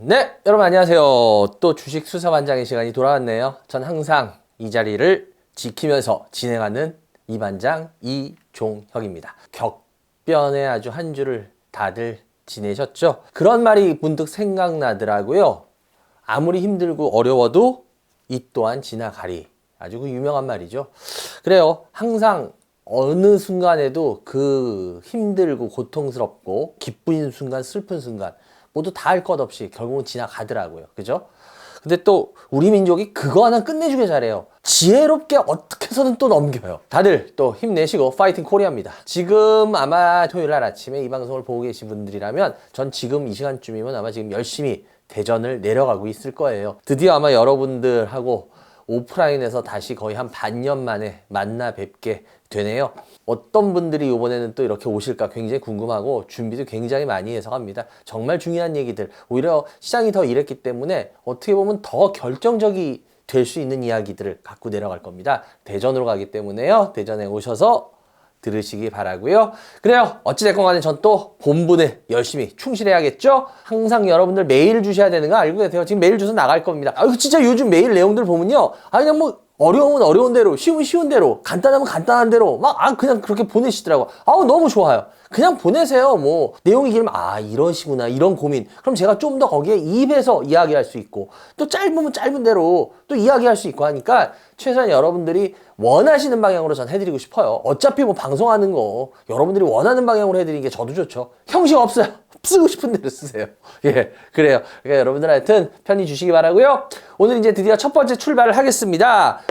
네, 여러분 안녕하세요. 또 주식 수사반장의 시간이 돌아왔네요. 전 항상 이 자리를 지키면서 진행하는 이반장 이종혁입니다. 격변의 아주 한 주를 다들 지내셨죠? 그런 말이 문득 생각나더라고요. 아무리 힘들고 어려워도 이 또한 지나가리. 아주 그 유명한 말이죠. 그래요. 항상 어느 순간에도 그 힘들고 고통스럽고 기쁜 순간, 슬픈 순간 모두 다 할 것 없이 결국은 지나가더라고요. 그죠? 근데 또 우리 민족이 그거 하나 끝내주게 잘해요. 지혜롭게 어떻게 해서든 또 넘겨요. 다들 또 힘내시고 파이팅 코리아입니다. 지금 아마 토요일 날 아침에 이 방송을 보고 계신 분들이라면 전 지금 이 시간쯤이면 아마 지금 열심히 대전을 내려가고 있을 거예요. 드디어 아마 여러분들하고 오프라인에서 다시 거의 한 반년 만에 만나 뵙게 되네요. 어떤 분들이 이번에는 또 이렇게 오실까 굉장히 궁금하고 준비도 굉장히 많이 해서 갑니다. 정말 중요한 얘기들, 오히려 시장이 더 이랬기 때문에 어떻게 보면 더 결정적이 될 수 있는 이야기들을 갖고 내려갈 겁니다. 대전으로 가기 때문에요. 대전에 오셔서 들으시기 바라고요. 그래요. 어찌됐건 간에 전 또 본분에 열심히 충실해야겠죠? 항상 여러분들 메일 주셔야 되는 거 알고 계세요. 지금 메일 주소 나갈 겁니다. 이거 진짜 요즘 메일 내용들 보면요. 그냥 뭐 어려우면 어려운 대로, 쉬운 대로, 간단하면 간단한 대로 그냥 그렇게 보내시더라고. 너무 좋아요. 그냥 보내세요. 뭐 내용이 길면 이러시구나, 이런 고민. 그럼 제가 좀 더 거기에 입에서 이야기할 수 있고, 또 짧으면 짧은 대로 또 이야기할 수 있고 하니까 최소한 여러분들이 원하시는 방향으로 전 해드리고 싶어요. 어차피 뭐 방송하는 거 여러분들이 원하는 방향으로 해드리는 게 저도 좋죠. 형식 없어요. 쓰고 싶은 대로 쓰세요. 예, 그래요. 그러니까 여러분들 하여튼 편히 주시기 바라고요. 오늘 이제 드디어 첫 번째 출발을 하겠습니다.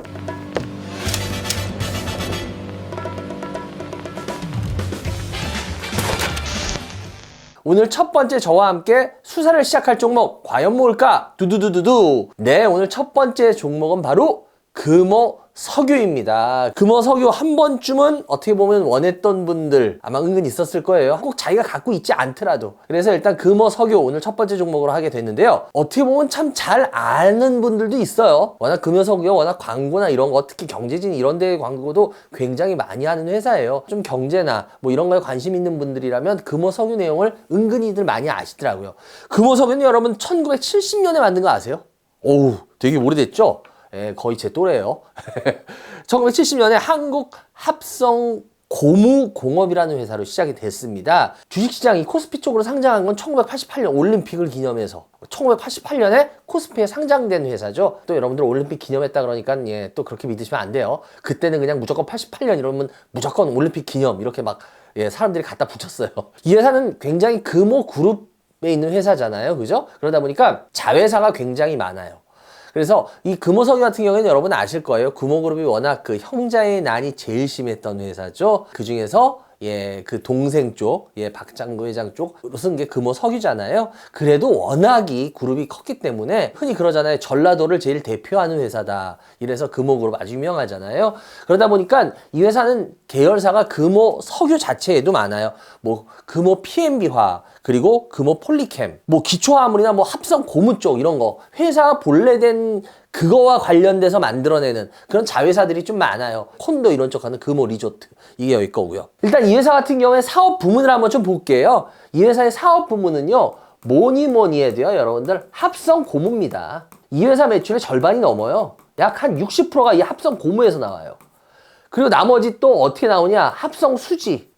오늘 첫 번째 저와 함께 수사를 시작할 종목 과연 뭘까? 두두두두두. 네, 오늘 첫 번째 종목은 바로 금호석유입니다. 금호석유 한 번쯤은 어떻게 보면 원했던 분들 아마 은근히 있었을 거예요. 꼭 자기가 갖고 있지 않더라도. 그래서 일단 금호석유 오늘 첫 번째 종목으로 하게 됐는데요. 어떻게 보면 참 잘 아는 분들도 있어요. 워낙 금호석유, 워낙 광고나 이런 거, 특히 경제진 이런 데 광고도 굉장히 많이 하는 회사예요. 좀 경제나 뭐 이런 거에 관심 있는 분들이라면 금호석유 내용을 은근히들 많이 아시더라고요. 금호석유는 여러분 1970년에 만든 거 아세요? 오우, 되게 오래됐죠? 예, 거의 제 또래예요. 1970년에 한국합성고무공업이라는 회사로 시작이 됐습니다. 주식시장이 코스피 쪽으로 상장한 건 1988년 올림픽을 기념해서 1988년에 코스피에 상장된 회사죠. 또 여러분들 올림픽 기념했다 그러니까 또 그렇게 믿으시면 안 돼요. 그때는 그냥 무조건 88년 이러면 무조건 올림픽 기념 이렇게 막 사람들이 갖다 붙였어요. 이 회사는 굉장히 금호 그룹에 있는 회사잖아요. 그죠? 그러다 보니까 자회사가 굉장히 많아요. 그래서 이 금호석유 같은 경우에는 여러분 아실 거예요. 금호그룹이 워낙 그 형제의 난이 제일 심했던 회사죠. 그 중에서 그 동생 쪽, 박장구 회장 쪽으로 쓴 게 금호석유잖아요. 그래도 워낙 이 그룹이 컸기 때문에 흔히 그러잖아요. 전라도를 제일 대표하는 회사다. 이래서 금호그룹 아주 유명하잖아요. 그러다 보니까 이 회사는 계열사가 금호석유 자체에도 많아요. 뭐 금호 PMB화, 그리고 금호 폴리캠, 뭐 기초화물이나 뭐 합성 고무 쪽 이런 거 회사 본래된 그거와 관련돼서 만들어내는 그런 자회사들이 좀 많아요. 콘도 이런 쪽 하는 금호 리조트 이게 여기 거고요. 일단 이 회사 같은 경우에 사업 부문을 한번 좀 볼게요. 이 회사의 사업 부문은요, 뭐니 해도요 여러분들 합성 고무입니다. 이 회사 매출의 절반이 넘어요. 약 한 60%가 이 합성 고무에서 나와요. 그리고 나머지 또 어떻게 나오냐? 합성 수지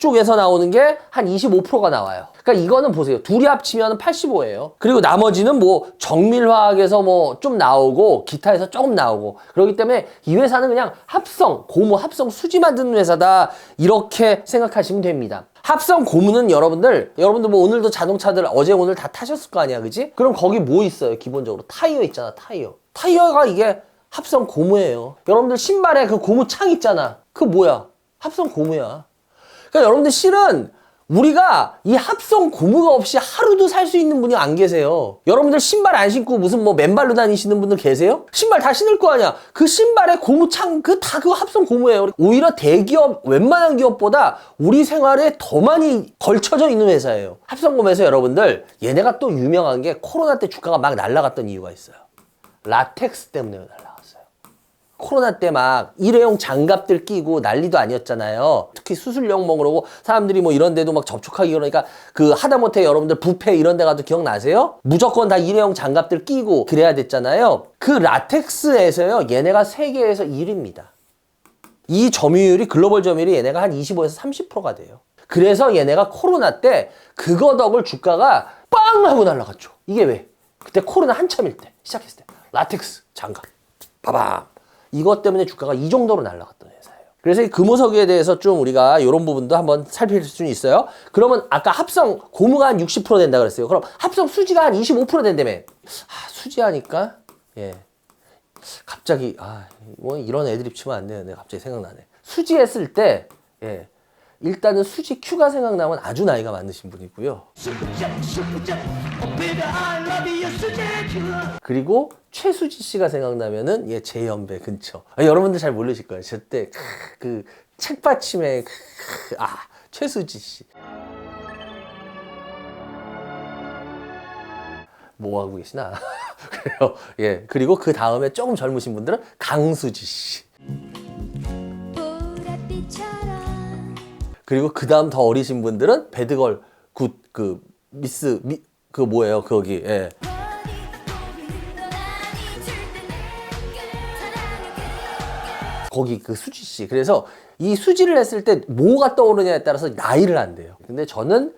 쪽에서 나오는 게 한 25%가 나와요. 그러니까 이거는 보세요. 둘이 합치면 85예요. 그리고 나머지는 뭐 정밀화학에서 뭐 좀 나오고 기타에서 조금 나오고, 그렇기 때문에 이 회사는 그냥 합성 고무, 합성 수지 만드는 회사다 이렇게 생각하시면 됩니다. 합성 고무는 여러분들 뭐 오늘도 자동차들 어제 오늘 다 타셨을 거 아니야, 그지? 그럼 거기 뭐 있어요? 기본적으로 타이어 있잖아. 타이어가 이게 합성 고무예요. 여러분들 신발에 그 고무 창 있잖아. 그 뭐야? 합성 고무야. 그러니까 여러분들 실은 우리가 이 합성 고무가 없이 하루도 살 수 있는 분이 안 계세요. 여러분들 신발 안 신고 무슨 뭐 맨발로 다니시는 분들 계세요? 신발 다 신을 거 아니야. 그 신발에 고무 창 다 그거 합성 고무예요. 오히려 대기업 웬만한 기업보다 우리 생활에 더 많이 걸쳐져 있는 회사예요. 합성 고무에서 여러분들 얘네가 또 유명한 게 코로나 때 주가가 막 날아갔던 이유가 있어요. 라텍스 때문에 날아갔어요. 코로나 때 막 일회용 장갑들 끼고 난리도 아니었잖아요. 특히 수술용 먹으려고 사람들이 뭐 이런 데도 막 접촉하기 그러니까 그 하다못해 여러분들 뷔페 이런 데 가도 기억나세요? 무조건 다 일회용 장갑들 끼고 그래야 됐잖아요. 그 라텍스에서요, 얘네가 세계에서 1위입니다. 이 점유율이, 글로벌 점유율이 얘네가 한 25에서 30%가 돼요. 그래서 얘네가 코로나 때 그거 덕을 주가가 빵 하고 날아갔죠. 이게 왜? 그때 코로나 한참일 때, 시작했을 때 라텍스 장갑 빠밤, 이것 때문에 주가가 이 정도로 날아갔던 회사예요. 그래서 이 금호석유에 대해서 좀 우리가 이런 부분도 한번 살필 수는 있어요. 그러면 아까 합성 고무가 한 60% 된다 그랬어요. 그럼 합성 수지가 한 25% 된다며. 수지하니까 갑자기 뭐 이런 애드립 치면 안 되는데 갑자기 생각나네. 수지했을 때 일단은 수지 Q가 생각나면 아주 나이가 많으신 분이고요. 그리고 최수지 씨가 생각나면은 재연배 근처. 여러분들 잘 모르실 거예요. 저때 그 책받침에 최수지 씨. 뭐 하고 계시나? 그래요. 그리고 그 다음에 조금 젊으신 분들은 강수지 씨. 그리고 그 다음 더 어리신 분들은 배드걸 뭐예요 거기. 거기 그 수지 씨. 그래서 이 수지를 했을 때 뭐가 떠오르냐에 따라서 나이를 한대요. 근데 저는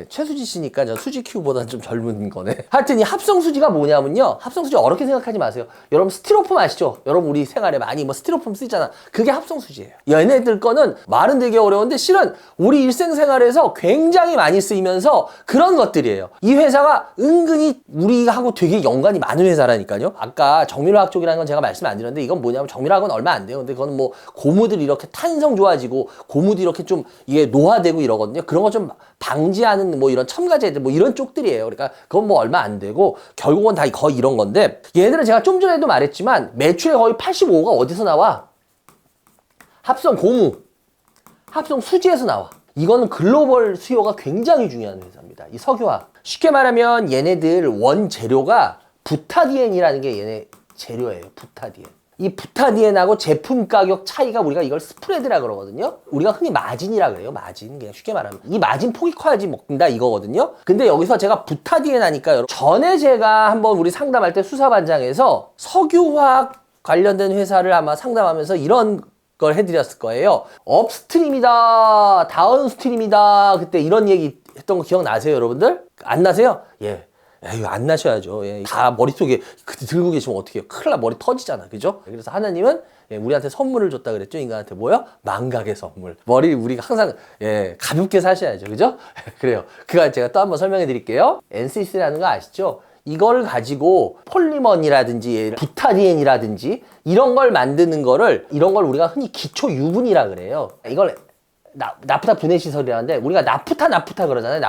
최수지 씨니까 저 수지 Q보다는 좀 젊은 거네. 하여튼 이 합성 수지가 뭐냐면요, 합성 수지 어렵게 생각하지 마세요. 여러분 스티로폼 아시죠? 여러분 우리 생활에 많이 뭐 스티로폼 쓰잖아. 그게 합성 수지예요. 얘네들 거는 말은 되게 어려운데 실은 우리 일생생활에서 굉장히 많이 쓰이면서 그런 것들이에요. 이 회사가 은근히 우리하고 되게 연관이 많은 회사라니까요. 아까 정밀화학 쪽이라는 건 제가 말씀 안 드렸는데 이건 뭐냐면 정밀화학은 얼마 안 돼요. 근데 그거는 뭐 고무들이 이렇게 탄성 좋아지고 고무도 이렇게 좀 이게 노화되고 이러거든요. 그런 거 좀 방지하는 뭐 이런 첨가제들 뭐 이런 쪽들이에요. 그러니까 그건 뭐 얼마 안 되고 결국은 다 거의 이런 건데, 얘네들은 제가 좀 전에도 말했지만 매출의 거의 85%가 어디서 나와? 합성 고무, 합성 수지에서 나와. 이거는 글로벌 수요가 굉장히 중요한 회사입니다. 이 석유화학. 쉽게 말하면 얘네들 원재료가 부타디엔이라는 게 얘네 재료예요. 부타디엔. 이 부타디엔하고 제품 가격 차이가, 우리가 이걸 스프레드라 그러거든요. 우리가 흔히 마진이라 그래요. 마진. 그냥 쉽게 말하면 이 마진 폭이 커야지 먹는다 이거거든요. 근데 여기서 제가 부타디엔 하니까 여러분, 전에 제가 한번 우리 상담할 때 수사반장에서 석유화학 관련된 회사를 아마 상담하면서 이런 걸 해드렸을 거예요. 업스트림이다, 다운스트림이다, 그때 이런 얘기 했던 거 기억나세요 여러분들? 안 나세요? 에휴, 안 나셔야죠. 다 머릿속에 그때 들고 계시면 어떡해요? 큰일 나, 머리 터지잖아. 그죠? 그래서 하나님은 우리한테 선물을 줬다 그랬죠. 인간한테 뭐요? 망각의 선물. 머리 우리가 항상 가볍게 사셔야죠. 그죠? 그래요. 그거 제가 또 한번 설명해 드릴게요. NCC라는 거 아시죠? 이거를 가지고 폴리머니라든지 부타디엔이라든지 이런 걸 만드는 거를, 이런 걸 우리가 흔히 기초 유분이라 그래요. 이걸 나프타 분해 시설이라는데 우리가 나프타 그러잖아요.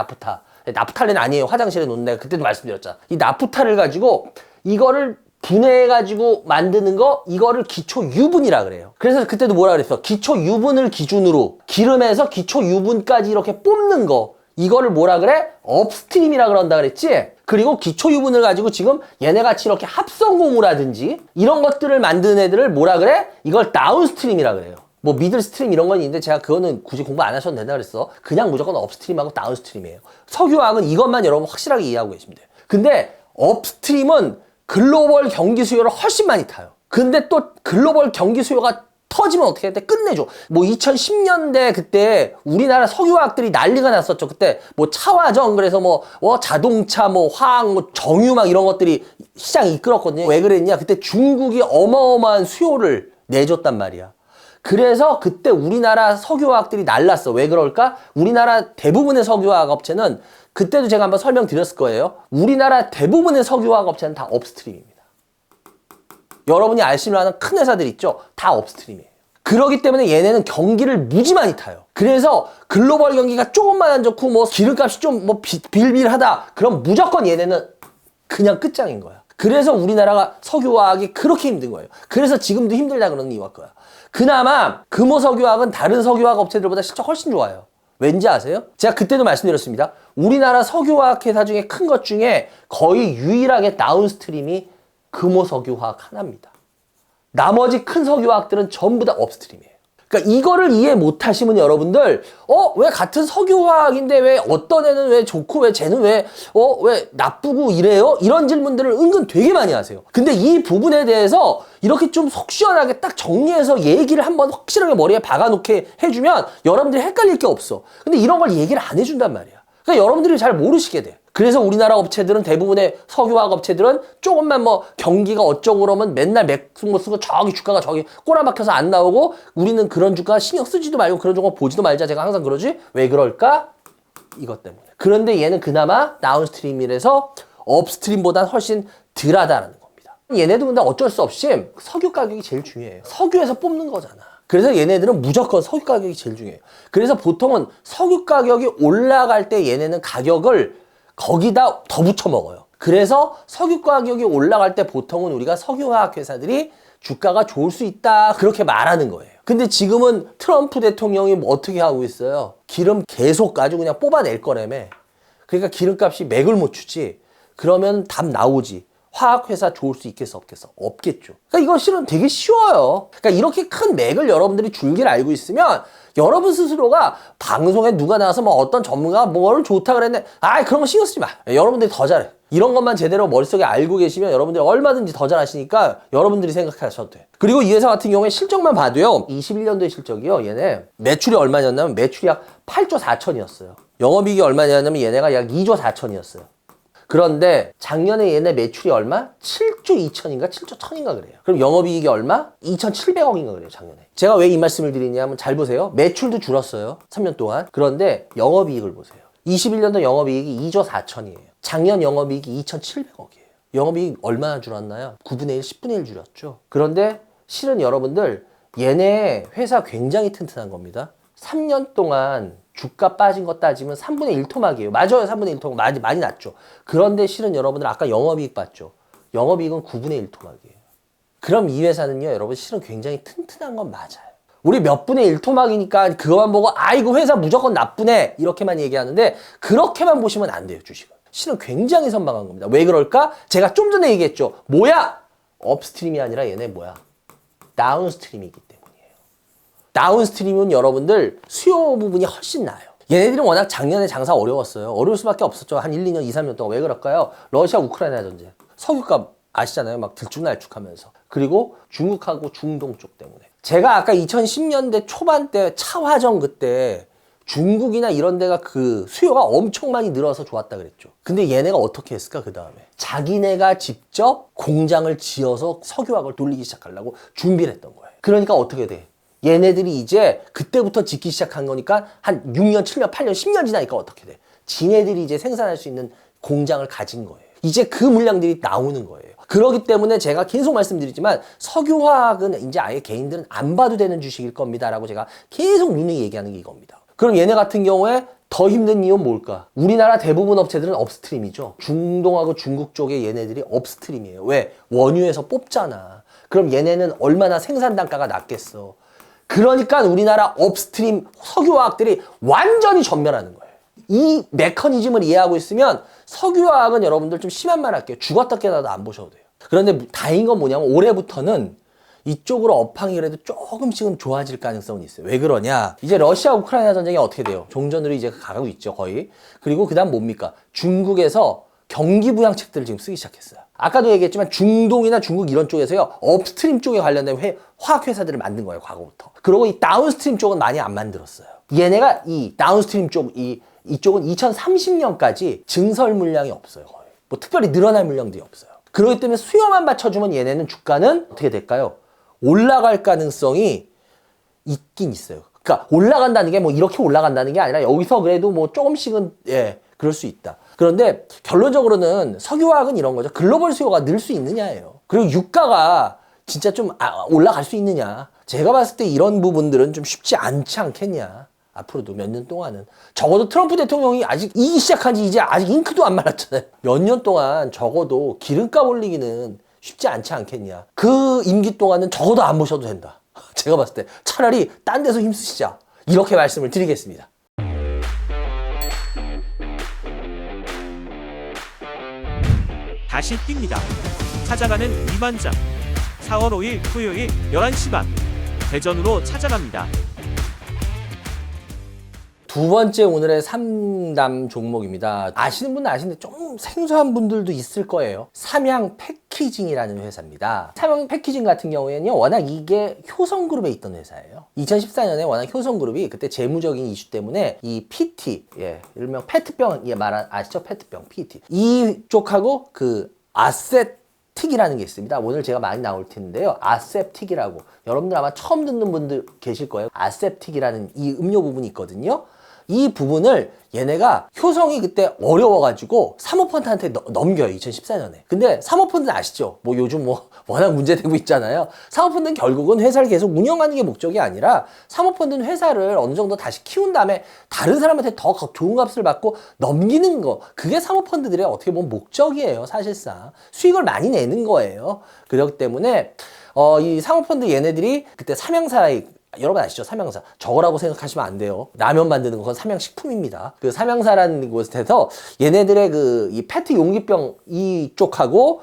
나프탈렌 아니에요. 화장실에 놓는 데 그때도 말씀드렸잖아. 이 나프타를 가지고 이거를 분해해가지고 만드는 거, 이거를 기초 유분이라 그래요. 그래서 그때도 뭐라 그랬어? 기초 유분을 기준으로 기름에서 기초 유분까지 이렇게 뽑는 거, 이거를 뭐라 그래? 업스트림이라 그런다 그랬지? 그리고 기초 유분을 가지고 지금 얘네같이 이렇게 합성고무라든지 이런 것들을 만드는 애들을 뭐라 그래? 이걸 다운스트림이라 그래요. 뭐 미들스트림 이런 건 있는데 제가 그거는 굳이 공부 안 하셔도 된다 그랬어. 그냥 무조건 업스트림하고 다운스트림이에요. 석유화학은 이것만 여러분 확실하게 이해하고 계시면 돼요. 근데 업스트림은 글로벌 경기 수요를 훨씬 많이 타요. 근데 또 글로벌 경기 수요가 터지면 어떻게 해? 끝내줘. 뭐 2010년대 그때 우리나라 석유화학들이 난리가 났었죠. 그때 뭐 차화정, 그래서 뭐 자동차, 뭐 화학, 뭐 정유 막 이런 것들이 시장 이끌었거든요. 왜 그랬냐? 그때 중국이 어마어마한 수요를 내줬단 말이야. 그래서 그때 우리나라 석유화학들이 날랐어. 왜 그럴까? 우리나라 대부분의 석유화학 업체는, 그때도 제가 한번 설명드렸을 거예요. 우리나라 대부분의 석유화학 업체는 다 업스트림입니다. 여러분이 아시는 큰 회사들 있죠? 다 업스트림이에요. 그렇기 때문에 얘네는 경기를 무지 많이 타요. 그래서 글로벌 경기가 조금만 안 좋고 뭐 기름값이 좀 뭐 빌빌하다, 그럼 무조건 얘네는 그냥 끝장인 거야. 그래서 우리나라가 석유화학이 그렇게 힘든 거예요. 그래서 지금도 힘들다 그러는 이유가 그거야. 그나마 금호석유화학은 다른 석유화학 업체들보다 실적 훨씬 좋아요. 왠지 아세요? 제가 그때도 말씀드렸습니다. 우리나라 석유화학 회사 중에 큰 것 중에 거의 유일하게 다운스트림이 금호석유화학 하나입니다. 나머지 큰 석유화학들은 전부 다 업스트림이에요. 그러니까 이거를 이해 못하시면 여러분들 왜 같은 석유화학인데 왜 어떤 애는 왜 좋고 왜 쟤는 왜 나쁘고 이래요? 이런 질문들을 은근 되게 많이 하세요. 근데 이 부분에 대해서 이렇게 좀 속 시원하게 딱 정리해서 얘기를 한번 확실하게 머리에 박아놓게 해주면 여러분들이 헷갈릴 게 없어. 근데 이런 걸 얘기를 안 해준단 말이야. 그러니까 여러분들이 잘 모르시게 돼. 그래서 우리나라 업체들은 대부분의 석유화학 업체들은 조금만 뭐 경기가 어쩌고 그러면 맨날 맥승모 쓰고 저기 주가가 저기 꼬라박혀서 안 나오고 우리는 그런 주가 신경 쓰지도 말고 그런 주가 보지도 말자. 제가 항상 그러지. 왜 그럴까? 이것 때문에. 그런데 얘는 그나마 다운스트림이라서 업스트림보단 훨씬 덜하다는 겁니다. 얘네도 근데 어쩔 수 없이 석유 가격이 제일 중요해요. 석유에서 뽑는 거잖아. 그래서 얘네들은 무조건 석유 가격이 제일 중요해요. 그래서 보통은 석유 가격이 올라갈 때 얘네는 가격을 거기다 더 붙여 먹어요. 그래서 석유 가격이 올라갈 때 보통은 우리가 석유화학 회사들이 주가가 좋을 수 있다 그렇게 말하는 거예요. 근데 지금은 트럼프 대통령이 뭐 어떻게 하고 있어요? 기름 계속 아주 그냥 뽑아낼 거라며. 그러니까 기름값이 맥을 못 추지. 그러면 답 나오지. 화학회사 좋을 수 있겠어 없겠어? 없겠죠. 그러니까 이건 실은 되게 쉬워요. 그러니까 이렇게 큰 맥을 여러분들이 줄기를 알고 있으면 여러분 스스로가 방송에 누가 나와서 뭐 어떤 전문가가 뭐를 좋다 그랬네. 그런 거 신경 쓰지 마. 여러분들이 더 잘해. 이런 것만 제대로 머릿속에 알고 계시면 여러분들이 얼마든지 더 잘하시니까 여러분들이 생각하셔도 돼. 그리고 이 회사 같은 경우에 실적만 봐도요. 21년도의 실적이요. 얘네 매출이 얼마였냐면 매출이 약 8조 4천이었어요. 영업이익이 얼마냐면 얘네가 약 2조 4천이었어요. 그런데 작년에 얘네 매출이 얼마? 7조 2천인가 7조 1천인가 그래요. 그럼 영업이익이 얼마? 2,700억인가 그래요 작년에. 제가 왜 이 말씀을 드리냐면 잘 보세요. 매출도 줄었어요 3년 동안. 그런데 영업이익을 보세요. 21년도 영업이익이 2조 4천이에요. 작년 영업이익이 2,700억이에요. 영업이익 얼마나 줄었나요? 9분의 1, 10분의 1 줄였죠. 그런데 실은 여러분들 얘네 회사 굉장히 튼튼한 겁니다. 3년 동안 주가 빠진 거 따지면 3분의 1 토막이에요. 맞아요. 3분의 1 토막 많이 났죠. 그런데 실은 여러분들 아까 영업이익 봤죠. 영업이익은 9분의 1 토막이에요. 그럼 이 회사는요. 여러분 실은 굉장히 튼튼한 건 맞아요. 우리 몇 분의 1 토막이니까 그거만 보고 이거 회사 무조건 나쁘네 이렇게만 얘기하는데 그렇게만 보시면 안 돼요. 주식은. 실은 굉장히 선방한 겁니다. 왜 그럴까? 제가 좀 전에 얘기했죠. 뭐야? 업스트림이 아니라 얘네 뭐야? 다운스트림이기 때문에. 다운스트림은 여러분들 수요 부분이 훨씬 나아요. 얘네들은 워낙 작년에 장사 어려웠어요. 어려울 수밖에 없었죠. 한 1, 2년, 2, 3년 동안. 왜 그럴까요? 러시아 우크라이나 전쟁. 석유값 아시잖아요. 막 들쭉날쭉하면서. 그리고 중국하고 중동 쪽 때문에. 제가 아까 2010년대 초반 때 차화정 그때 중국이나 이런 데가 그 수요가 엄청 많이 늘어서 좋았다 그랬죠. 근데 얘네가 어떻게 했을까 그 다음에? 자기네가 직접 공장을 지어서 석유화학을 돌리기 시작하려고 준비를 했던 거예요. 그러니까 어떻게 돼? 얘네들이 이제 그때부터 짓기 시작한 거니까 한 6년, 7년, 8년, 10년 지나니까 어떻게 돼? 지네들이 이제 생산할 수 있는 공장을 가진 거예요. 이제 그 물량들이 나오는 거예요. 그렇기 때문에 제가 계속 말씀드리지만 석유화학은 이제 아예 개인들은 안 봐도 되는 주식일 겁니다라고 제가 계속 누누이 얘기하는 게 이겁니다. 그럼 얘네 같은 경우에 더 힘든 이유는 뭘까? 우리나라 대부분 업체들은 업스트림이죠. 중동하고 중국 쪽에 얘네들이 업스트림이에요. 왜? 원유에서 뽑잖아. 그럼 얘네는 얼마나 생산 단가가 낮겠어. 그러니까 우리나라 업스트림 석유화학들이 완전히 전멸하는 거예요. 이 메커니즘을 이해하고 있으면 석유화학은 여러분들 좀 심한 말 할게요. 죽었다 깨어나도 안 보셔도 돼요. 그런데 다행인 건 뭐냐면 올해부터는 이쪽으로 업황이라도 조금씩은 좋아질 가능성이 있어요. 왜 그러냐? 이제 러시아 우크라이나 전쟁이 어떻게 돼요? 종전으로 이제 가고 있죠, 거의. 그리고 그다음 뭡니까? 중국에서 경기 부양책들을 지금 쓰기 시작했어요. 아까도 얘기했지만 중동이나 중국 이런 쪽에서요. 업스트림 쪽에 관련된 화학 회사들을 만든 거예요, 과거부터. 그리고 이 다운스트림 쪽은 많이 안 만들었어요. 얘네가 이 다운스트림 쪽 이쪽은 2030년까지 증설 물량이 없어요, 거의. 뭐 특별히 늘어날 물량들이 없어요. 그렇기 때문에 수요만 받쳐주면 얘네는 주가는 어떻게 될까요? 올라갈 가능성이 있긴 있어요. 그러니까 올라간다는 게 뭐 이렇게 올라간다는 게 아니라 여기서 그래도 뭐 조금씩은 그럴 수 있다. 그런데 결론적으로는 석유화학은 이런 거죠. 글로벌 수요가 늘 수 있느냐예요. 그리고 유가가 진짜 좀 올라갈 수 있느냐. 제가 봤을 때 이런 부분들은 좀 쉽지 않지 않겠냐. 앞으로도 몇 년 동안은. 적어도 트럼프 대통령이 아직 이기 시작한 지 이제 아직 잉크도 안 말았잖아요. 몇 년 동안 적어도 기름값 올리기는 쉽지 않지 않겠냐. 그 임기 동안은 적어도 안 보셔도 된다. 제가 봤을 때 차라리 딴 데서 힘쓰시자. 이렇게 말씀을 드리겠습니다. 다시 뜁니다. 찾아가는 이만장. 4월 5일 토요일 11시 반 대전으로 찾아갑니다. 두 번째 오늘의 3담 종목입니다. 아시는 분은 아시는데 좀 생소한 분들도 있을 거예요. 삼양 패키징이라는 회사입니다. 삼양 패키징 같은 경우에는요, 워낙 이게 효성그룹에 있던 회사예요. 2014년에 워낙 효성그룹이 그때 재무적인 이슈 때문에 이 PT, 일명 페트병, 아시죠? 페트병, PT. 이쪽하고 그 아세틱이라는 게 있습니다. 오늘 제가 많이 나올 텐데요. 아세틱이라고. 여러분들 아마 처음 듣는 분들 계실 거예요. 아세틱이라는 이 음료 부분이 있거든요. 이 부분을 얘네가 효성이 그때 어려워가지고 사모펀드한테 넘겨요. 2014년에. 근데 사모펀드는 아시죠? 뭐 요즘 뭐 워낙 문제되고 있잖아요. 사모펀드는 결국은 회사를 계속 운영하는 게 목적이 아니라 사모펀드는 회사를 어느 정도 다시 키운 다음에 다른 사람한테 더 좋은 값을 받고 넘기는 거. 그게 사모펀드들의 어떻게 보면 목적이에요. 사실상. 수익을 많이 내는 거예요. 그렇기 때문에 이 사모펀드 얘네들이 그때 삼양사의 여러분 아시죠? 삼양사. 저거라고 생각하시면 안 돼요. 라면 만드는 건 삼양식품입니다. 그 삼양사라는 곳에서 얘네들의 이 페트 용기병 이쪽하고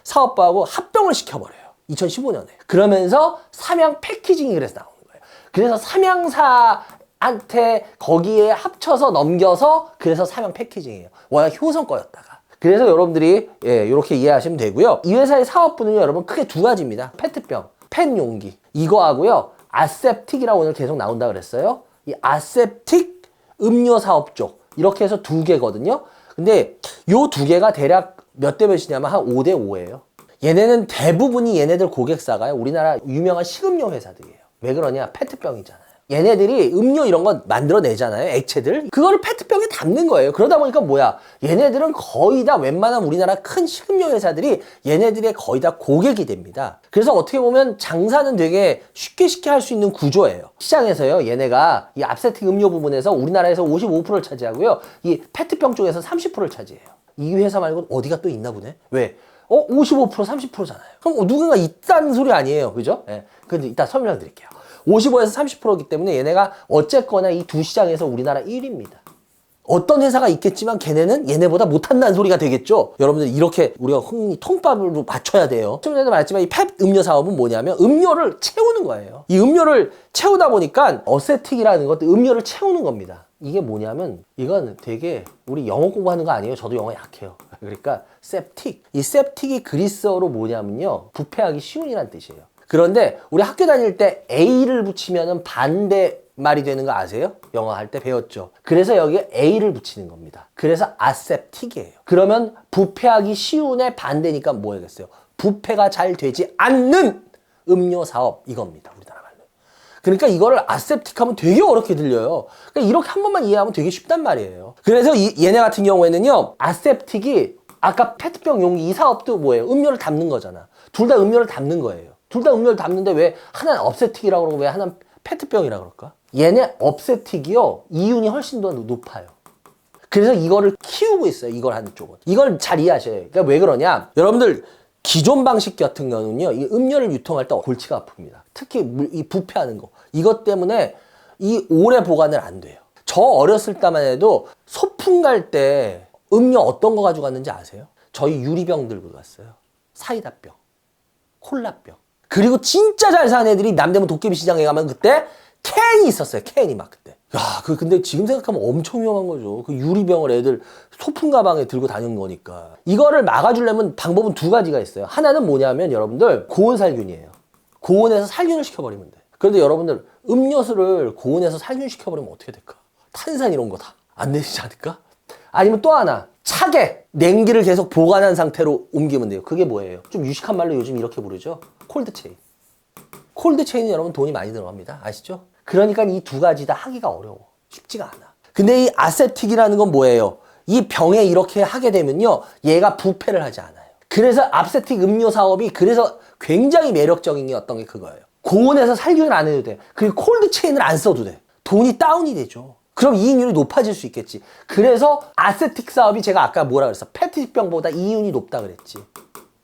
사업부하고 합병을 시켜버려요. 2015년에. 그러면서 삼양 패키징이 그래서 나오는 거예요. 그래서 삼양사한테 거기에 합쳐서 넘겨서 그래서 삼양 패키징이에요. 워낙 효성 거였다가. 그래서 여러분들이 이렇게 이해하시면 되고요. 이 회사의 사업부는요, 여러분 크게 두 가지입니다. 페트병, 펜 용기. 이거 하고요. 아셉틱이라고 오늘 계속 나온다 그랬어요. 이 아셉틱 음료 사업 쪽. 이렇게 해서 두 개거든요. 근데 요 두 개가 대략 몇 대 몇이냐면 한 5대 5예요. 얘네는 대부분이 얘네들 고객사가요. 우리나라 유명한 식음료 회사들이에요. 왜 그러냐? 페트병이잖아요. 얘네들이 음료 이런 거 만들어내잖아요. 액체들. 그거를 페트병에 담는 거예요. 그러다 보니까 뭐야? 얘네들은 거의 다 웬만한 우리나라 큰 식음료 회사들이 얘네들의 거의 다 고객이 됩니다. 그래서 어떻게 보면 장사는 되게 쉽게 할 수 있는 구조예요. 시장에서요. 얘네가 이 압세틱 음료 부분에서 우리나라에서 55%를 차지하고요. 이 페트병 쪽에서 30%를 차지해요. 이 회사 말고는 어디가 또 있나 보네? 왜? 55% 30%잖아요. 그럼 누군가 있다는 소리 아니에요. 그죠? 근데 이따 설명 드릴게요. 55에서 30%이기 때문에 얘네가 어쨌거나 이 두 시장에서 우리나라 1위입니다. 어떤 회사가 있겠지만 걔네는 얘네보다 못한다는 소리가 되겠죠. 여러분들 이렇게 우리가 흔히 통밥으로 맞춰야 돼요. 좀 전에도 말했지만 이 펩 음료 사업은 뭐냐면 음료를 채우는 거예요. 이 음료를 채우다 보니까 어세틱이라는 것도 음료를 채우는 겁니다. 이게 뭐냐면 이건 되게 우리 영어 공부하는 거 아니에요. 저도 영어 약해요. 그러니까 셉틱. 이 셉틱이 그리스어로 뭐냐면요. 부패하기 쉬운이란 뜻이에요. 그런데 우리 학교 다닐 때 A를 붙이면은 반대 말이 되는 거 아세요? 영어 할 때 배웠죠. 그래서 여기에 A를 붙이는 겁니다. 그래서 아셉틱이에요. 그러면 부패하기 쉬운의 반대니까 뭐겠어요? 부패가 잘 되지 않는 음료 사업 이겁니다. 우리나라 말로. 그러니까 이거를 아셉틱하면 되게 어렵게 들려요. 그러니까 이렇게 한 번만 이해하면 되게 쉽단 말이에요. 그래서 얘네 같은 경우에는요. 아셉틱이 아까 페트병 용기 이 사업도 뭐예요? 음료를 담는 거잖아. 둘 다 음료를 담는 거예요. 둘 다 음료를 담는데 왜 하나는 업세틱이라고 그러고 왜 하나는 페트병이라고 그럴까? 얘네 업세틱이요. 이윤이 훨씬 더 높아요. 그래서 이거를 키우고 있어요. 이걸 하는 쪽은. 이걸 잘 이해하셔야 돼요. 그러니까 왜 그러냐? 여러분들 기존 방식 같은 경우는요. 이 음료를 유통할 때 골치가 아픕니다. 특히 이 부패하는 거. 이것 때문에 이 오래 보관을 안 돼요. 저 어렸을 때만 해도 소풍 갈 때 음료 어떤 거 가지고 갔는지 아세요? 저희 유리병 들고 갔어요. 사이다병, 콜라병. 그리고 진짜 잘 사는 애들이 남대문 도깨비 시장에 가면 그때 캔이 있었어요. 캔이 막 그때. 야, 근데 지금 생각하면 엄청 위험한 거죠. 그 유리병을 애들 소품 가방에 들고 다니는 거니까. 이거를 막아주려면 방법은 두 가지가 있어요. 하나는 뭐냐면 여러분들 고온 살균이에요. 고온에서 살균을 시켜버리면 돼. 그런데 여러분들 음료수를 고온에서 살균시켜버리면 어떻게 될까? 탄산 이런 거 다 안 되지 않을까? 아니면 또 하나 차게 냉기를 계속 보관한 상태로 옮기면 돼요. 그게 뭐예요? 좀 유식한 말로 요즘 이렇게 부르죠. 콜드체인. 콜드체인은 여러분 돈이 많이 들어갑니다. 아시죠? 그러니까 이 두 가지 다 하기가 어려워. 쉽지가 않아. 근데 이 아세틱이라는 건 뭐예요? 이 병에 이렇게 하게 되면요. 얘가 부패를 하지 않아요. 그래서 아세틱 음료 사업이 그래서 굉장히 매력적인 게 어떤 게 그거예요. 고온에서 살균을 안 해도 돼. 그리고 콜드체인을 안 써도 돼. 돈이 다운이 되죠. 그럼 이익률이 높아질 수 있겠지. 그래서 아세틱 사업이 제가 아까 뭐라 그랬어? 페트병보다 이윤이 높다 그랬지.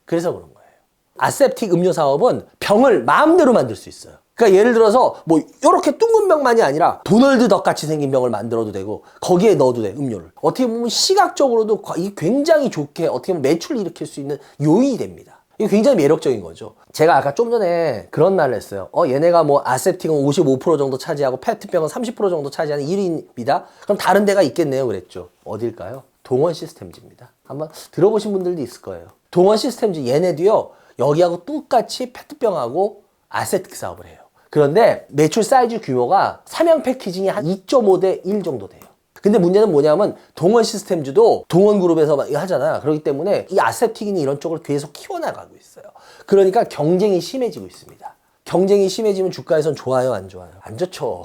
그래서 그런 거예요. 아세틱 음료 사업은 병을 마음대로 만들 수 있어요. 그러니까 예를 들어서 뭐 이렇게 둥근 병만이 아니라 도널드 덕 같이 생긴 병을 만들어도 되고 거기에 넣어도 돼 음료를. 어떻게 보면 시각적으로도 굉장히 좋게 어떻게 보면 매출을 일으킬 수 있는 요인이 됩니다. 이거 굉장히 매력적인 거죠. 제가 아까 좀 전에 그런 말을 했어요. 얘네가 뭐 아셉틱은 55% 정도 차지하고 페트병은 30% 정도 차지하는 1위입니다. 그럼 다른 데가 있겠네요. 그랬죠. 어딜까요? 동원 시스템즈입니다. 한번 들어보신 분들도 있을 거예요. 동원 시스템즈 얘네도요. 여기하고 똑같이 페트병하고 아세틱 사업을 해요. 그런데 매출 사이즈 규모가 삼양 패키징이 한 2.5대 1 정도 돼요. 근데 문제는 뭐냐면 동원 시스템즈도 동원 그룹에서 막 하잖아. 그렇기 때문에 이 아세틱이니 이런 쪽을 계속 키워나가고 있어요. 그러니까 경쟁이 심해지고 있습니다. 경쟁이 심해지면 주가에선 좋아요, 안 좋아요? 안 좋죠.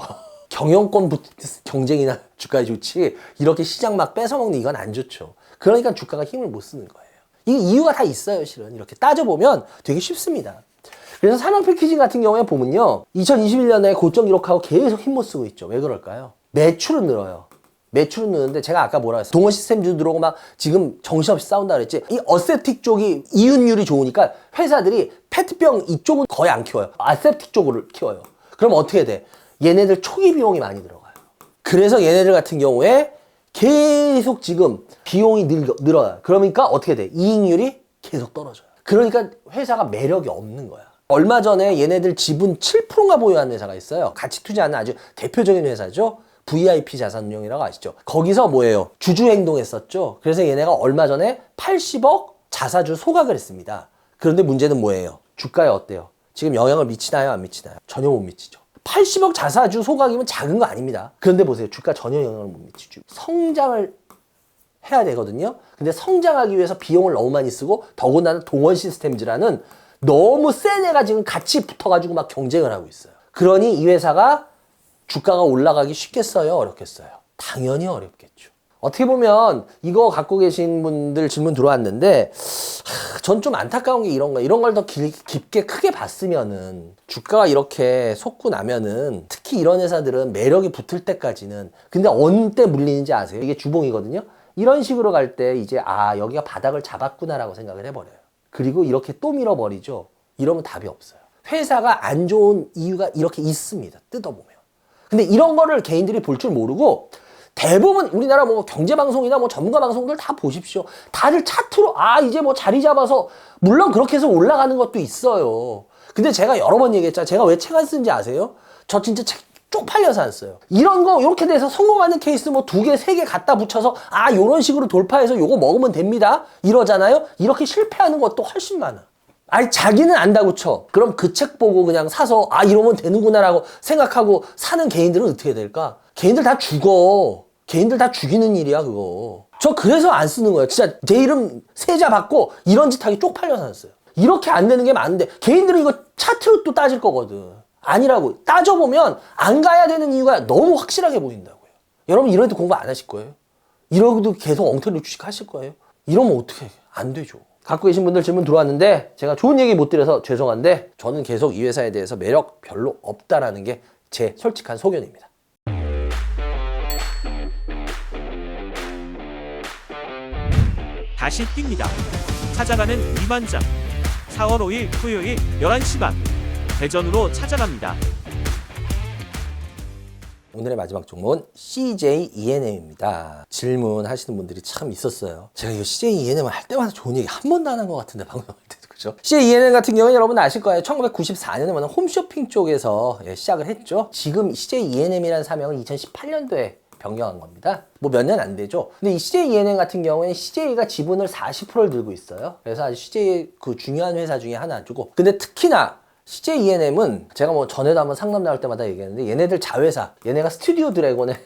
경영권 경쟁이나 주가에 좋지 이렇게 시장 막 뺏어먹는 이건 안 좋죠. 그러니까 주가가 힘을 못 쓰는 거예요. 이 이유가 다 있어요, 실은. 이렇게 따져보면 되게 쉽습니다. 그래서 삼양 패키징 같은 경우에 보면요. 2021년에 고점 기록하고 계속 힘 못 쓰고 있죠. 왜 그럴까요? 매출은 늘어요. 매출은 느는데 제가 아까 뭐라 했어요? 동원 시스템즈 들어오고 막 지금 정신없이 싸운다 그랬지. 이 어세틱 쪽이 이윤율이 좋으니까 회사들이 페트병 이쪽은 거의 안 키워요. 아세틱 쪽을 키워요. 그럼 어떻게 돼? 얘네들 초기 비용이 많이 들어가요. 그래서 얘네들 같은 경우에 계속 지금 비용이 늘어요. 그러니까 어떻게 돼? 이익률이 계속 떨어져요. 그러니까 회사가 매력이 없는 거야. 얼마 전에 얘네들 지분 7%가 보유한 회사가 있어요. 가치 투자하는 아주 대표적인 회사죠. VIP 자산운용이라고 아시죠? 거기서 뭐예요? 주주 행동했었죠. 그래서 얘네가 얼마 전에 80억 자사주 소각을 했습니다. 그런데 문제는 뭐예요? 주가에 어때요? 지금 영향을 미치나요? 안 미치나요? 전혀 못 미치죠. 80억 자사주 소각이면 작은 거 아닙니다. 그런데 보세요. 주가 전혀 영향을 못 미치죠. 성장을 해야 되거든요. 근데 성장하기 위해서 비용을 너무 많이 쓰고 더군다나 동원 시스템즈라는 너무 센 애가 지금 같이 붙어가지고 막 경쟁을 하고 있어요. 그러니 이 회사가 주가가 올라가기 쉽겠어요? 어렵겠어요? 당연히 어렵겠죠. 어떻게 보면 이거 갖고 계신 분들 질문 들어왔는데 전 좀 안타까운 게 이런 걸 더 깊게 크게 봤으면은 주가가 이렇게 솟고 나면은 특히 이런 회사들은 매력이 붙을 때까지는 근데 어느 때 물리는지 아세요? 이게 주봉이거든요. 이런 식으로 갈 때 이제 여기가 바닥을 잡았구나라고 생각을 해버려요. 그리고 이렇게 또 밀어버리죠. 이러면 답이 없어요. 회사가 안 좋은 이유가 이렇게 있습니다. 뜯어보면. 근데 이런 거를 개인들이 볼 줄 모르고 대부분 우리나라 뭐 경제방송이나 뭐 전문가 방송들 다 보십시오. 다들 차트로 이제 뭐 자리 잡아서 물론 그렇게 해서 올라가는 것도 있어요. 근데 제가 여러 번 얘기했잖아요. 제가 왜 책 안 쓰는지 아세요? 저 진짜 책 쪽팔려서 안 써요. 이런 거 이렇게 돼서 성공하는 케이스 뭐 2개, 3개 갖다 붙여서 요런 식으로 돌파해서 요거 먹으면 됩니다. 이러잖아요. 이렇게 실패하는 것도 훨씬 많아. 자기는 안다고 쳐. 그럼 그 책 보고 그냥 사서 이러면 되는구나라고 생각하고 사는 개인들은 어떻게 될까? 개인들 다 죽어. 개인들 다 죽이는 일이야 그거. 저 그래서 안 쓰는 거예요. 진짜 제 이름 세자 받고 이런 짓 하기 쪽팔려서 안 써요. 이렇게 안 되는 게 많은데 개인들은 이거 차트로 또 따질 거거든. 아니라고. 따져보면 안 가야 되는 이유가 너무 확실하게 보인다고요. 여러분 이런 데 공부 안 하실 거예요? 이러고도 계속 엉터리로 주식하실 거예요? 이러면 어떻게 안 되죠. 갖고 계신 분들 질문 들어왔는데 제가 좋은 얘기 못 드려서 죄송한데 저는 계속 이 회사에 대해서 매력 별로 없다라는 게 제 솔직한 소견입니다. 다시 뜁니다. 찾아가는 이만장. 4월 5일 토요일 11시 반 대전으로 찾아갑니다. 오늘의 마지막 종목은 CJ ENM입니다. 질문하시는 분들이 참 있었어요. 제가 이거 CJ ENM 할 때마다 좋은 얘기 한 번도 안 한 것 같은데 방송할 때도 그죠? CJ ENM 같은 경우는 여러분 아실 거예요. 1994년에 홈쇼핑 쪽에서 시작을 했죠. 지금 CJ ENM이라는 사명을 2018년도에 변경한 겁니다. 뭐 몇 년 안 되죠. 근데 이 CJ ENM 같은 경우에는 CJ가 지분을 40%를 들고 있어요. 그래서 아주 CJ 그 중요한 회사 중에 하나죠. 근데 특히나 CJ ENM은 제가 뭐 전에도 한번 상담 나올 때마다 얘기했는데 얘네들 자회사, 얘네가 스튜디오 드래곤의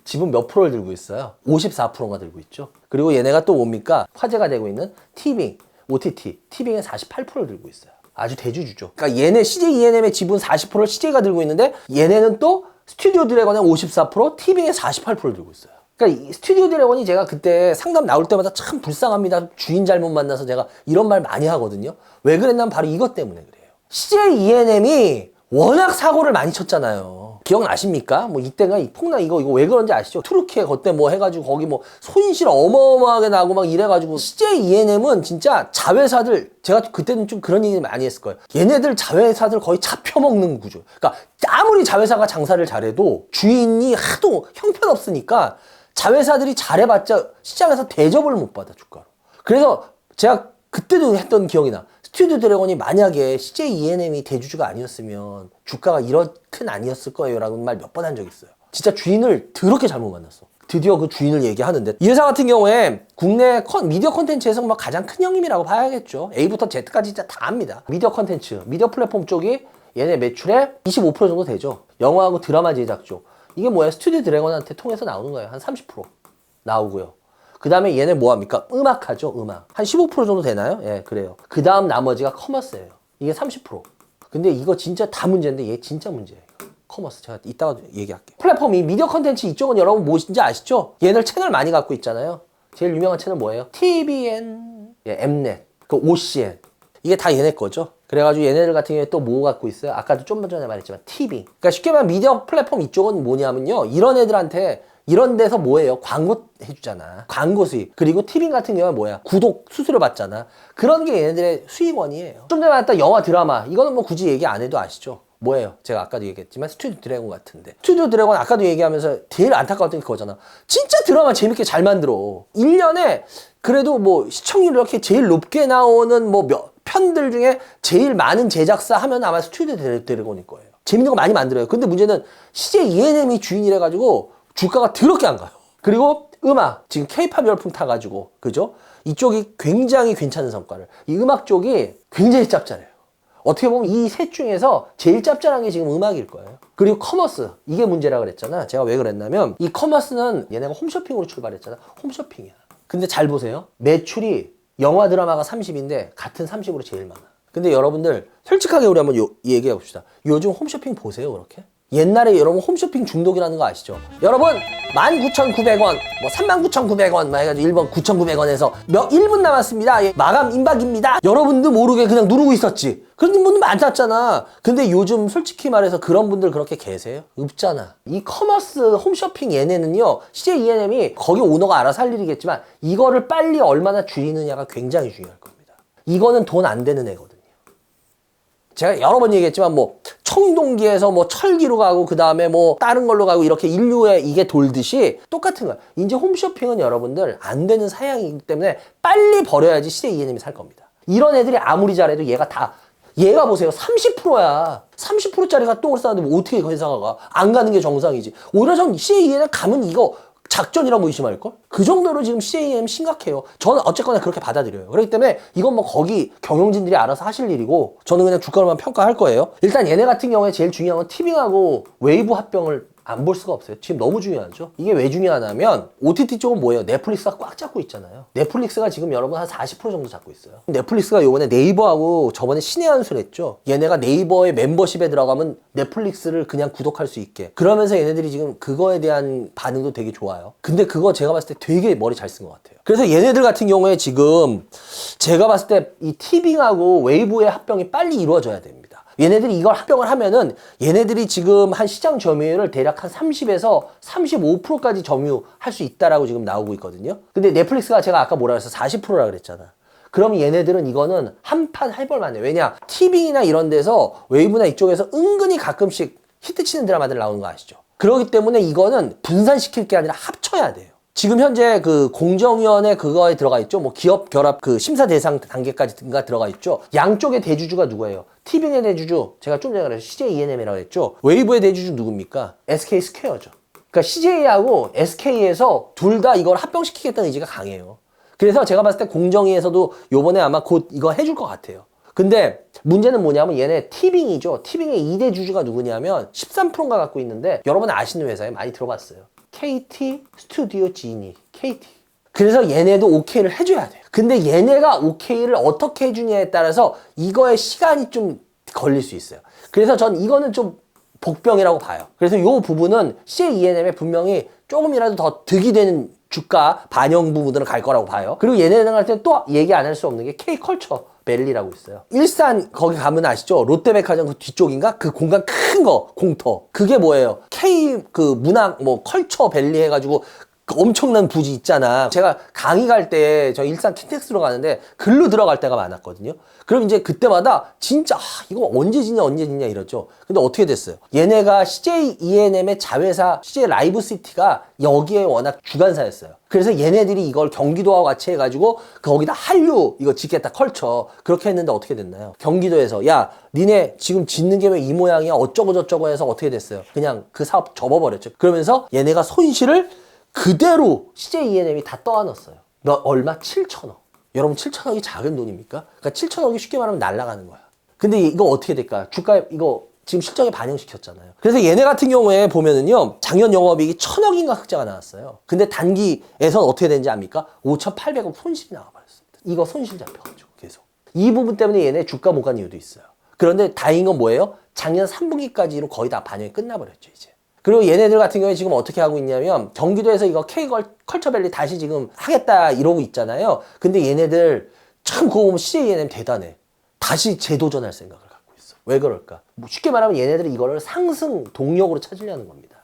지분 몇 프로를 들고 있어요? 54%가 들고 있죠. 그리고 얘네가 또 뭡니까? 화제가 되고 있는 티빙, OTT, 티빙의 48%를 들고 있어요. 아주 대주주죠. 그러니까 얘네 CJ ENM의 지분 40%를 CJ가 들고 있는데 얘네는 또 스튜디오 드래곤의 54%, 티빙의 48%를 들고 있어요. 그러니까 이 스튜디오 드래곤이 제가 그때 상담 나올 때마다 참 불쌍합니다. 주인 잘못 만나서 제가 이런 말 많이 하거든요. 왜 그랬냐면 바로 이것 때문에 그래요. CJ ENM이 워낙 사고를 많이 쳤잖아요. 기억나십니까? 뭐 이때가 이 폭락 이거 왜 그런지 아시죠? 투르키에 그때 뭐 해가지고 거기 뭐 손실 어마어마하게 나고 막 이래가지고 CJ ENM은 진짜 자회사들 제가 그때는 좀 그런 얘기 많이 했을 거예요. 얘네들 자회사들 거의 잡혀먹는 구조. 그러니까 아무리 자회사가 장사를 잘해도 주인이 하도 형편없으니까 자회사들이 잘해봤자 시장에서 대접을 못 받아 주가로. 그래서 제가 그때도 했던 기억이 나. 스튜디오 드래곤이 만약에 CJ ENM이 대주주가 아니었으면 주가가 이렇게는 아니었을 거예요 라고 말 몇 번 한 적 있어요. 진짜 주인을 더럽게 잘못 만났어. 드디어 그 주인을 얘기하는데, 이 회사 같은 경우에 국내 미디어 콘텐츠에서 뭐 가장 큰 형님이라고 봐야겠죠. A부터 Z까지 진짜 다 합니다. 미디어 콘텐츠, 미디어 플랫폼 쪽이 얘네 매출의 25% 정도 되죠. 영화하고 드라마 제작 쪽. 이게 뭐야? 스튜디오 드래곤한테 통해서 나오는 거예요. 한 30% 나오고요. 그 다음에 얘네 뭐합니까? 음악하죠, 음악. 한 15% 정도 되나요? 예, 그래요. 그 다음 나머지가 커머스예요. 이게 30%. 근데 이거 진짜 다 문제인데 얘 진짜 문제예요. 커머스. 제가 이따가 얘기할게요. 플랫폼이 미디어 컨텐츠 이쪽은 여러분 무엇인지 아시죠? 얘들 채널 많이 갖고 있잖아요. 제일 유명한 채널 뭐예요? TVN, 예, Mnet, 그 OCN. 이게 다 얘네 거죠. 그래가지고 얘네들 같은 경우에 또 뭐 갖고 있어요? 아까도 좀 전에 말했지만 TV. 그러니까 쉽게 말하면 미디어 플랫폼 이쪽은 뭐냐면요. 이런 애들한테 이런 데서 뭐예요? 광고 해주잖아. 광고 수익. 그리고 TV 같은 경우는 뭐야? 구독 수수료 받잖아. 그런 게 얘네들의 수익원이에요. 좀 전에 말했던 영화 드라마. 이거는 뭐 굳이 얘기 안 해도 아시죠? 뭐예요? 제가 아까도 얘기했지만 스튜디오 드래곤 같은데. 스튜디오 드래곤 아까도 얘기하면서 제일 안타까웠던 게 그거잖아. 진짜 드라마 재밌게 잘 만들어. 1년에 그래도 뭐 시청률 이렇게 제일 높게 나오는 뭐 편들 중에 제일 많은 제작사 하면 아마 스튜디오 드래곤일 거예요. 재밌는 거 많이 만들어요. 근데 문제는 CJ ENM이 주인이래 가지고 주가가 더럽게 안 가요. 그리고 음악, 지금 K-팝 열풍 타가지고, 그죠? 이쪽이 굉장히 괜찮은 성과를. 이 음악 쪽이 굉장히 짭짤해요. 어떻게 보면 이 셋 중에서 제일 짭짤한 게 지금 음악일 거예요. 그리고 커머스, 이게 문제라 그랬잖아. 제가 왜 그랬냐면 이 커머스는 얘네가 홈쇼핑으로 출발했잖아. 홈쇼핑이야. 근데 잘 보세요. 매출이 영화 드라마가 30인데 같은 30으로 제일 많아. 근데 여러분들 솔직하게 우리 한번 얘기해 봅시다. 요즘 홈쇼핑 보세요, 그렇게? 옛날에 여러분 홈쇼핑 중독이라는 거 아시죠? 여러분 19,900원, 뭐 39,900원 막 해가지고 1번 9,900원에서 1분 남았습니다. 예, 마감 임박입니다. 여러분도 모르게 그냥 누르고 있었지. 그런 분들 많았잖아. 근데 요즘 솔직히 말해서 그런 분들 그렇게 계세요? 없잖아. 이 커머스 홈쇼핑 얘네는요, CJ ENM이 거기 오너가 알아서 할 일이겠지만 이거를 빨리 얼마나 줄이느냐가 굉장히 중요할 겁니다. 이거는 돈 안 되는 애거든요. 제가 여러 번 얘기했지만 뭐 청동기에서 뭐 철기로 가고 그 다음에 뭐 다른 걸로 가고 이렇게 인류에 이게 돌듯이 똑같은 거야. 이제 홈쇼핑은 여러분들 안 되는 사양이기 때문에 빨리 버려야지 CJ ENM이 살 겁니다. 이런 애들이 아무리 잘해도 얘가 보세요. 30%야. 30%짜리가 똥을 싸는데 뭐 어떻게 그 회사가 가? 안 가는 게 정상이지. 오히려 전 CJ ENM 가면 이거 작전이라고 의심할걸? 그 정도로 지금 CJ ENM 심각해요. 저는 어쨌거나 그렇게 받아들여요. 그렇기 때문에 이건 뭐 거기 경영진들이 알아서 하실 일이고 저는 그냥 주가로만 평가할 거예요. 일단 얘네 같은 경우에 제일 중요한 건 티빙하고 웨이브 합병을 안 볼 수가 없어요. 지금 너무 중요하죠. 이게 왜 중요하냐면 OTT 쪽은 뭐예요? 넷플릭스가 꽉 잡고 있잖아요. 넷플릭스가 지금 여러분 한 40% 정도 잡고 있어요. 넷플릭스가 요번에 네이버하고 저번에 신의 한 수를 했죠. 얘네가 네이버의 멤버십에 들어가면 넷플릭스를 그냥 구독할 수 있게. 그러면서 얘네들이 지금 그거에 대한 반응도 되게 좋아요. 근데 그거 제가 봤을 때 되게 머리 잘 쓴 것 같아요. 그래서 얘네들 같은 경우에 지금 제가 봤을 때 이 티빙하고 웨이브의 합병이 빨리 이루어져야 됩니다. 얘네들이 이걸 합병을 하면은 얘네들이 지금 한 시장 점유율을 대략 한 30에서 35%까지 점유할 수 있다라고 지금 나오고 있거든요. 근데 넷플릭스가 제가 아까 뭐라 그랬어? 40%라 그랬잖아. 그럼 얘네들은 이거는 한판 해볼만해. 왜냐? 티빙이나 이런 데서 웨이브나 이쪽에서 은근히 가끔씩 히트치는 드라마들 나오는 거 아시죠? 그렇기 때문에 이거는 분산시킬 게 아니라 합쳐야 돼요. 지금 현재 그 공정위원회 그거에 들어가 있죠. 뭐 기업 결합 그 심사 대상 단계까지가 들어가 있죠. 양쪽의 대주주가 누구예요? 티빙의 대주주, 제가 좀 전에 그래서 CJ ENM이라고 했죠. 웨이브의 대주주 누굽니까? SK 스퀘어죠. 그러니까 CJ하고 SK에서 둘 다 이걸 합병시키겠다는 의지가 강해요. 그래서 제가 봤을 때 공정위에서도 요번에 아마 곧 이거 해줄 것 같아요. 근데 문제는 뭐냐면 얘네 티빙이죠. 티빙의 2대 주주가 누구냐면 13%가 갖고 있는데 여러분 아시는 회사에 많이 들어봤어요. KT 스튜디오 지니, KT. 그래서 얘네도 오케이를 해줘야 돼요. 근데 얘네가 오케이를 어떻게 해주냐에 따라서 이거에 시간이 좀 걸릴 수 있어요. 그래서 전 이거는 좀 복병이라고 봐요. 그래서 이 부분은 CJ ENM에 분명히 조금이라도 더 득이 되는 주가 반영 부분들은 갈 거라고 봐요. 그리고 얘네들한테 또 얘기 안 할 수 없는 게 K컬처 밸리라고 있어요. 일산 거기 가면 아시죠? 롯데백화점 그 뒤쪽인가? 그 공간 큰 거, 공터. 그게 뭐예요? K 그 문학 뭐 컬처 밸리 해가지고 그 엄청난 부지 있잖아. 제가 강의 갈 때 저 일산 킨텍스로 가는데 글로 들어갈 때가 많았거든요. 그럼 이제 그때마다 진짜 이거 언제 짓냐 이러죠. 근데 어떻게 됐어요? 얘네가 CJ ENM의 자회사 CJ 라이브시티가 여기에 워낙 주관사였어요. 그래서 얘네들이 이걸 경기도와 같이 해가지고 거기다 한류 이거 짓겠다 컬처 그렇게 했는데 어떻게 됐나요? 경기도에서 야 니네 지금 짓는 게 왜 이 모양이야 어쩌고 저쩌고 해서 어떻게 됐어요? 그냥 그 사업 접어버렸죠. 그러면서 얘네가 손실을 그대로 CJ ENM이 다 떠안았어요. 너 얼마? 7천억. 여러분 7천억이 작은 돈입니까? 그러니까 7천억이 쉽게 말하면 날아가는 거야. 근데 이거 어떻게 될까? 주가 이거 지금 실적에 반영시켰잖아요. 그래서 얘네 같은 경우에 보면은요. 작년 영업이익이 1,000억인가 흑자가 나왔어요. 근데 단기에선 어떻게 되는지 압니까? 5,800억 손실이 나와버렸습니다. 이거 손실 잡혀가지고 계속. 이 부분 때문에 얘네 주가 못 간 이유도 있어요. 그런데 다행인 건 뭐예요? 작년 3분기까지로 거의 다 반영이 끝나버렸죠 이제. 그리고 얘네들 같은 경우에 지금 어떻게 하고 있냐면 경기도에서 이거 K컬처밸리 다시 지금 하겠다 이러고 있잖아요. 근데 얘네들 참 그거 보면 CJ ENM 대단해. 다시 재도전할 생각을 갖고 있어. 왜 그럴까? 뭐 쉽게 말하면 얘네들은 이거를 상승 동력으로 찾으려는 겁니다.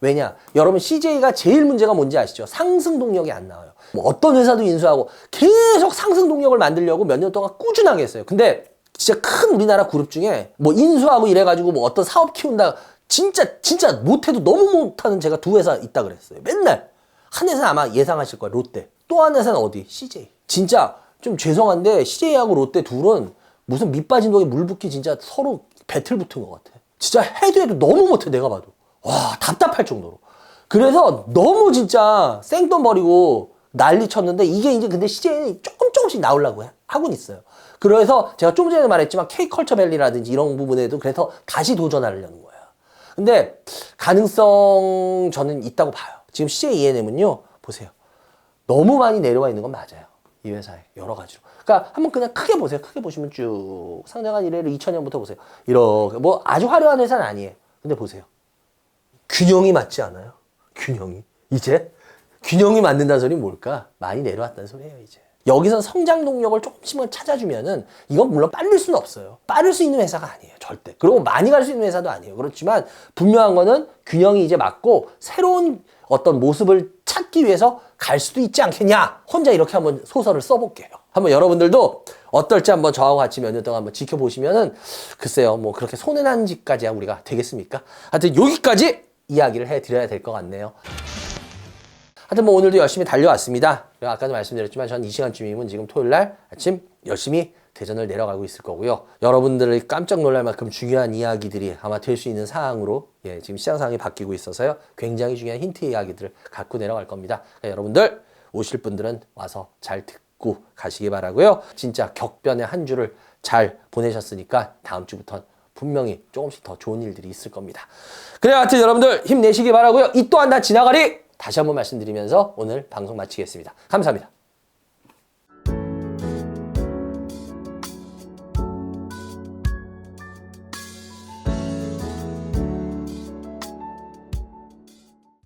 왜냐? 여러분 CJ가 제일 문제가 뭔지 아시죠? 상승 동력이 안 나와요. 뭐 어떤 회사도 인수하고 계속 상승 동력을 만들려고 몇 년 동안 꾸준하게 했어요. 근데 진짜 큰 우리나라 그룹 중에 뭐 인수하고 이래가지고 뭐 어떤 사업 키운다 진짜 못해도 너무 못하는 제가 두 회사 있다 그랬어요. 맨날 한 회사 아마 예상하실 거예요. 롯데. 또 한 회사는 어디? CJ. 진짜 좀 죄송한데 CJ하고 롯데 둘은 무슨 밑 빠진 독에 물 붓기 진짜 서로 배틀 붙은 것 같아. 진짜 해도 너무 못해 내가 봐도. 와 답답할 정도로. 그래서 너무 진짜 생돈 버리고 난리 쳤는데 이게 이제 근데 CJ는 조금씩 나오려고 하고는 있어요. 그래서 제가 좀 전에 말했지만 K컬처밸리라든지 이런 부분에도 그래서 다시 도전하려는 거예요. 근데 가능성 저는 있다고 봐요. 지금 CJ ENM은요. 보세요. 너무 많이 내려와 있는 건 맞아요. 이 회사에 여러 가지로. 그러니까 한번 그냥 크게 보세요. 크게 보시면 쭉 상장한 이래로 2000년부터 보세요. 이렇게 뭐 아주 화려한 회사는 아니에요. 근데 보세요. 균형이 맞지 않아요? 균형이. 이제 균형이 맞는다는 소리는 뭘까? 많이 내려왔다는 소리예요 이제. 여기선 성장 동력을 조금씩만 찾아주면은 이건 물론 빠를 수는 없어요. 빠를 수 있는 회사가 아니에요. 절대. 그리고 많이 갈 수 있는 회사도 아니에요. 그렇지만 분명한 거는 균형이 이제 맞고 새로운 어떤 모습을 찾기 위해서 갈 수도 있지 않겠냐. 혼자 이렇게 한번 소설을 써볼게요. 한번 여러분들도 어떨지 한번 저하고 같이 몇 년 동안 한번 지켜보시면은 글쎄요. 뭐 그렇게 손해난 짓까지야 우리가 되겠습니까? 하여튼 여기까지 이야기를 해드려야 될 것 같네요. 하여튼 뭐 오늘도 열심히 달려왔습니다. 아까도 말씀드렸지만 전 이 시간쯤이면 지금 토요일날 아침 열심히 대전을 내려가고 있을 거고요. 여러분들이 깜짝 놀랄 만큼 중요한 이야기들이 아마 될 수 있는 사항으로 지금 시장 상황이 바뀌고 있어서요. 굉장히 중요한 힌트 이야기들을 갖고 내려갈 겁니다. 그러니까 여러분들 오실 분들은 와서 잘 듣고 가시기 바라고요. 진짜 격변의 한 주를 잘 보내셨으니까 다음 주부터는 분명히 조금씩 더 좋은 일들이 있을 겁니다. 그래요. 하여튼 여러분들 힘내시기 바라고요. 이 또한 다 지나가리! 다시 한번 말씀드리면서 오늘 방송 마치겠습니다. 감사합니다.